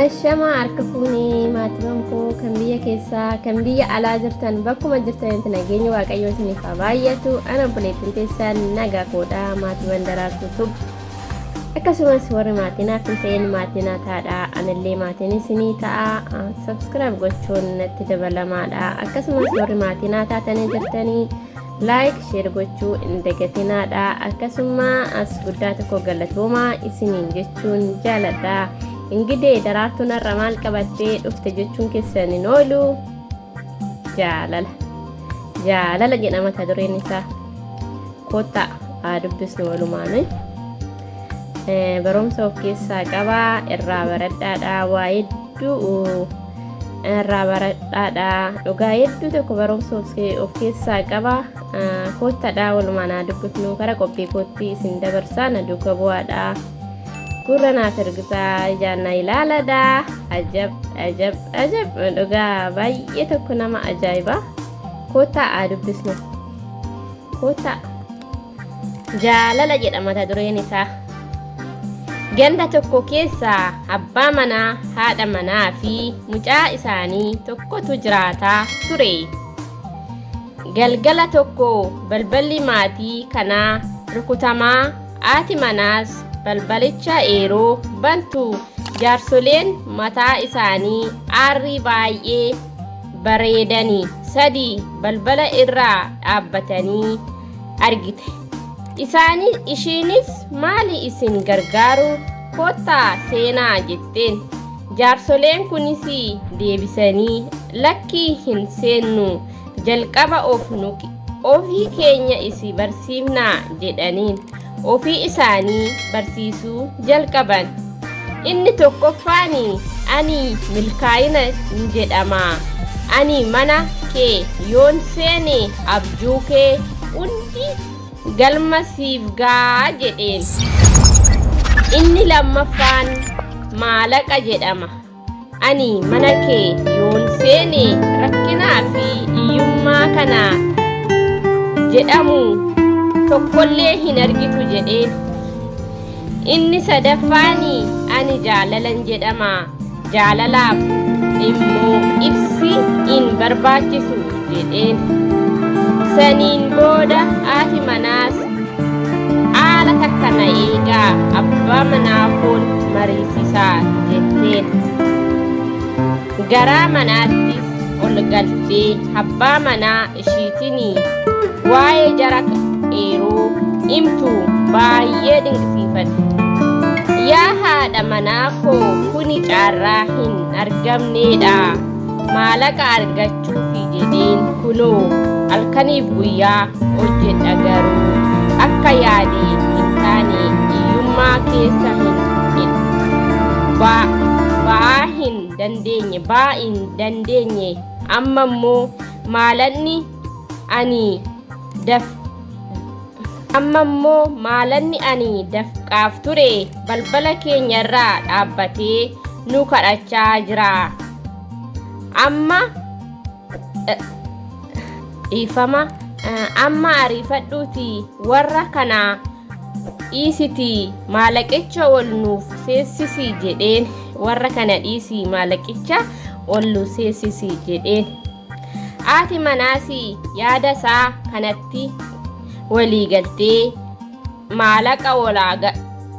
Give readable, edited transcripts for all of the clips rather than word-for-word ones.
Ashama arkafuni maatimanko kan biyya keessaa kan biyya alaa jirtan bakkuma jirtanitti nageenyi waaqayyoo isiniif haa baay'atu. Ana obboleettiin teessaan nagaa koodha maatiiwwan daraartuu tub akkasumas warri maatiinaaf hin ta'in maatiinaa taadha. Anallee maatiin isinii ta'a. Subscribe gochuun natti dabalamaadha. Akkasumas warri maatiinaa taatanii jirtanii like share gochuu hin dagatinaadha. Akkasuma as guddaa tokko galatoomaa isiniin jechuun jaaladha. Ingidee daraartuun har'a maal qabattee dhufte jechuun keessaniin oolu jaalala jedhama mata dureen isaa. Kottaa haa dubbisnu walumaan. Barumsa of keessaa qaba. Irraa baradhaadha. Waa hedduu irraa baradhaadha. Dhugaa hedduu tokko barumsa of keessaa qaba. Kottaadha walumaan haa dubbifnu. Kara qophii kottii isin dabarsaa na duuka bu'aadha. Gurra naaf ergisaa jaanna ilaaladha. Ajab dhugaa baay'ee tokko nama ajaa'iba. Kottaa haa dubbisnu. Kottaa jaalala jedhama mata dureen isaa. Ganda tokko keessaa abbaa manaa, haadha manaa fi mucaa isaanii tokkotu jiraataa ture. Galgala tokko balballi maatii kanaa rukutamaa, haati manaas balbalicha yeroo bantu jaarsoleen mataa isaanii aarrii baay'ee bareedanii sadii balbala irraa dhaabbatanii argite. Ishiinis maali isin gargaaru kottaa seenaa jetteen. Jaarsoleen kunis deebisanii lakkii hin seennu jalqaba ofii keenya isi barsiifnaa jedhaniin. Ofii isaanii barsiisuu jalqaban. Inni tokkoffaani ani milkaa'ina jedhama. Ani mana kee yoon seene abjuu kee hundi galma siif gaa jedheen. Inni lammaffaan maalaqa jedhama. Ani mana kee yoon seene rakkinaa fi hiyyummaa kana jedhamu tokkollee hin argitu jedheen. Inni sadaffaani ani jaalalan jedhama. Jaalalaaf immoo ibsi hin barbaachisu jedheen. Saniin booda haati manaas haala takkana eegaa abbaa manaa kun mariisisaa jetteen. Garaa manaattis ol galtee abbaa manaa ishiitiin waa'ee jara yeroo himtu baay'ee dinqisiifate. Yaa haadha manaa koo kuni carraa hin argamneedha. Maallaqa argachuufi jedheen kunoo halkaniif guyyaa hojjedha garuu akka yaadee hin taane hiyyummaa keessa ba'aa hin dandeenye. Amma immoo maalanni ani dafqaaf ture balbala keenyarraa dhaabbatee nu kadhachaa jira. Amma ariifadhuuti warra kana dhiisiti maallaqicha ol nuuf seessisi jedheen. Warra kana dhiisi maallaqicha ol nuuf seessisi jedheen. Haati manaas yaada isaa kanatti walii galtee maallaqa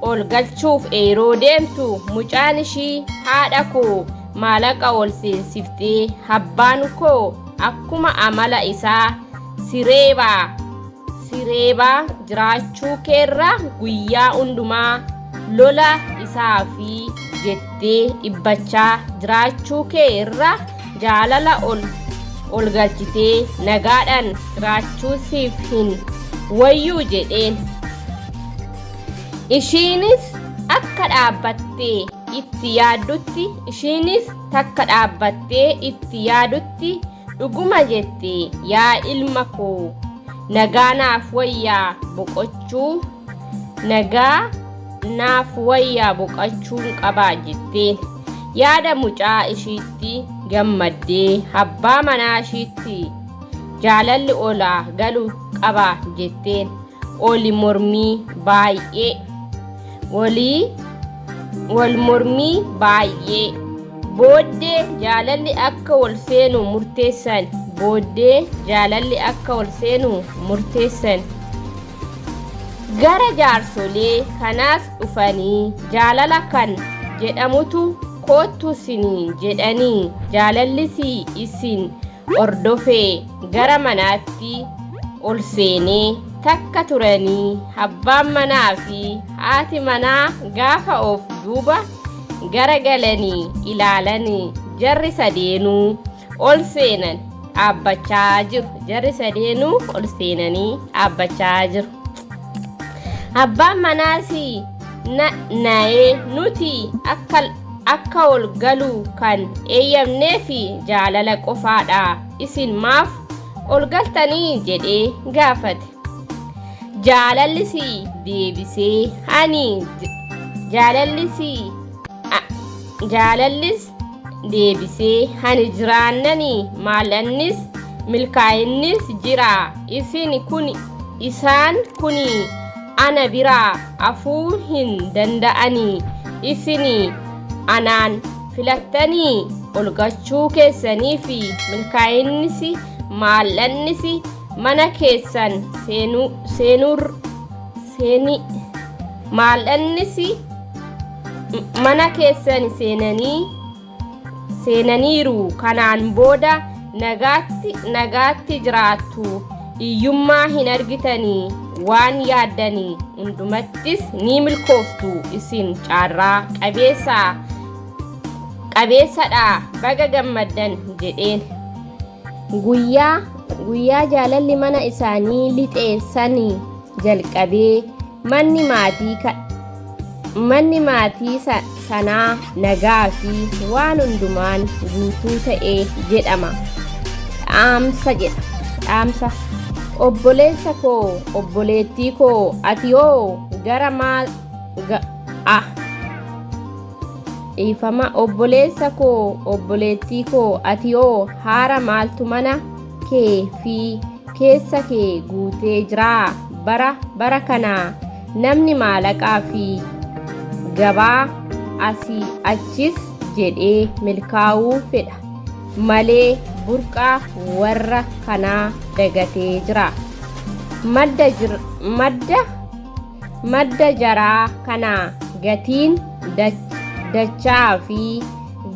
ol galchuuf yeroo deemtu mucaan ishii haadha koo maallaqa ol seessiftee abbaan koo akkuma amala isaa sireebaa jiraachuu keerra guyyaa hundumaa lola isaa fi jettee dhibbachaa jiraachuu kee irra jaalala ol galchitee nagaadhaan jiraachuu siif hin wayyuu jedheen. Ishiinis akka dhaabbattee itti yaadutti dhuguma jette yaa ilma koo nagaa naaf wayyaa boqochuun qabaa jetteen. Yaada mucaa ishiitti gammaddee abbaa manaa ishiitti jaalalli olaa galuu qaba jetteen oli mormii baay'ee wal mormii baay'ee booddee jaalalli akka wal seenu murteessan gara jaarsolee kanaas dhufanii jaalala kan jedhamutu kootu isiniin jedhanii jaalallisii isin ordofee gara manaatti ol seenee takka turanii abbaan manaa fi haati manaa gaafa of duuba gara galanii ilaalanii jarri sadeenuu ol seenanii dhaabbachaa jiru. Abbaan manaas na'ee nuti akka ol galuu kan eeyyamnee fi jaalala qofaadha isin maaf ol galtanii jedhee gaafate. Jaalallisii deebisee ani jiraannanii maalannis milkaa'innis jira isaan kuni ana biraa afuu hin danda'anii isini anaan filattanii ol gachuu keessanii fi milkaa'innis maalannis mana keessan mana keessan seenaniiru kanaan booda nagaatti jiraattu iyyummaa hin argitanii waan yaaddanii hundumattis ni milkooftu isin caarraa qabeessadha baga gammaddan jedheen. Guyyaa jaalalli mana isaanii lixeessanii jalqabee manni maatii sanaa nagaa fi waan hundumaan guutuu ta'e jedhama. Dhaamsa obboleessa koo obboleettii koo ati yoo gara maal obboleessa koo obboleettii koo ati yoo haara maaltu mana kee fi keessa kee guutee jiraa bara kanaa namni maallaqaa fi gabaa asii achis jedhee milkaa'uu fedha malee burqaa warra kanaa dagatee jira. Madda jaraa kanaa gatiin dachaa fi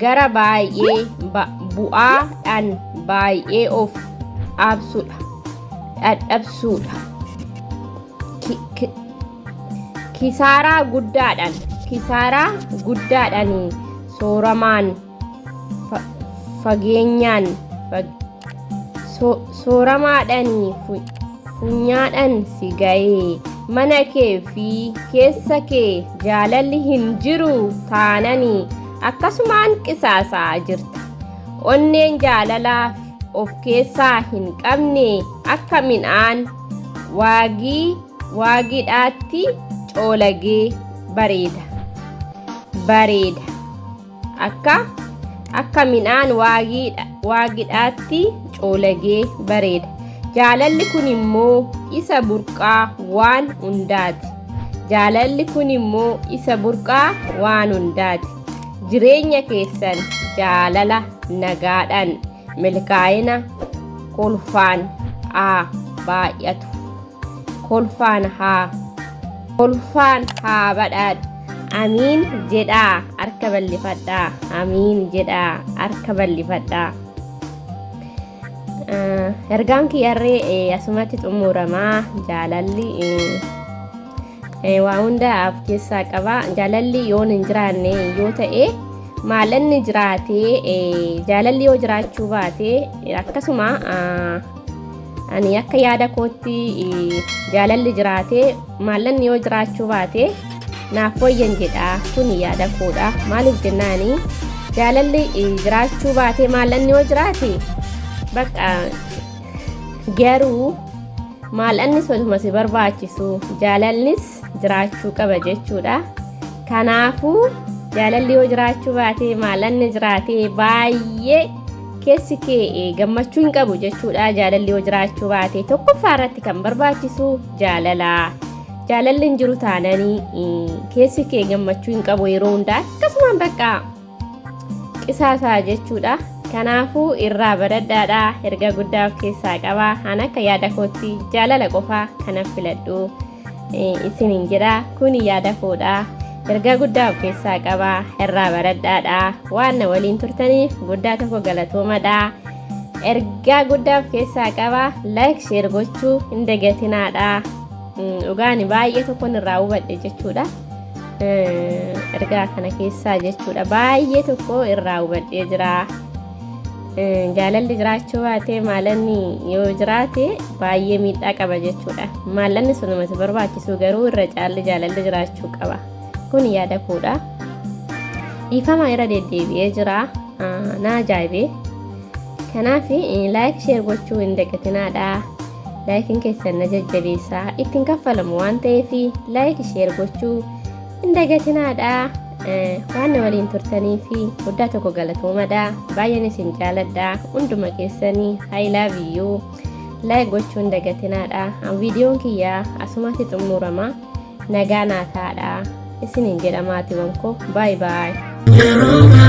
gara baay'ee bu'aadhaan baay'ee of dhadhabsuudha. Kisaaraa guddaadhaan sooramaan fageenyaan sooramaadhaan funyaadhaan si ga'ee mana kee fi keessa kee jaalalli hin jiru taananii akkasumaan qisaasaa jirta. Onneen jaalalaaf of keessaa hin qabne akka midhaan waagiidhaatti coolagee bareeda. Akka midhaan waagiidhaatti coolagee bareeda. Jaalalli kun immoo isa burqaa waan hundaati. Jireenya keessan jaalala nagaadhaan milkaa'ina kolfaan haa baay'atu. Kolfaan haa badhaadhu. Amiin jedhaa harka bal'ifadhaa. Ergaan kiyyarree asumatti xumuramaa. Jaalalli waa hundaaf keessaa qaba. Jaalalli yoon hin jiraanne yoo ta'e maalanni jiraatee jaalalli yoo jiraachuu baate akkasuma ani akka yaada kootti jaalalli jiraatee maalanni yoo jiraachuu baate naaf wayyan jedha. Kun yaada koodha. Maaliif jennaani jaalalli jiraachuu baate maalanni yoo jiraate bakka garuu maalannis waluma si barbaachisu jaalallis jiraachuu qaba jechuudha. Kanaafuu jaalalli yoo jiraachuu baate maalanni jiraate baay'ee keessi kee gammachuu hin qabu jechuudha. Jaalalli yoo jiraachuu baate tokkoffaa irratti kan barbaachisu jaalala. Jaalalli hin jiru taananii keessi kee gammachuu hin qabu yeroo hundaa akkasumaan bakka qisaasaa jechuudha. Kanaafuu irraa baradhaadha. Erga guddaa of keessaa qaba. An akka yaada kootti jaalala qofaa kana filadhu isiniin jedha. Kun yaada koodha. Erga guddaa of keessaa qaba. Irraa baradhaadha. Waan na waliin turtaniif guddaa tokko galatoomadha. Erga guddaa of keessaa qaba. Like share gochuu hin dagatinaadha. Dhugaan baay'ee tokkoon irraa hubadhe jechuudha. Ergaa kana keessaa jechuudha baay'ee tokko irraa hubadhee jira. Jaalalli jiraachuu baate maalanni yoo jiraate baay'ee miidhaa qaba jechuudha. Maalanni sun namatti barbaachisu garuu irra caalli jaalalli jiraachuu qaba. Kun yaada koodha. Dhiifama irra deddeebi'ee jira. Na ajaa'ibee. Kanaaf like share gochuu hin dagatinaadha. Laakiin keessan na jajjabeessa ittiin kaffalamu waan ta'eef like share gochuu hin dagatinaadha. Waan na waliin turtaniif guddaa tokko galatoomadha. Baay'een isin jaaladha. Hunduma keessanii I love you. Like gochuu hin dagatinaadha. Viidiyoon kiyyaa asumatti xumurama. Nagaa naa taadha. Isiniin jedha maatiiwwan koo. Bye bye.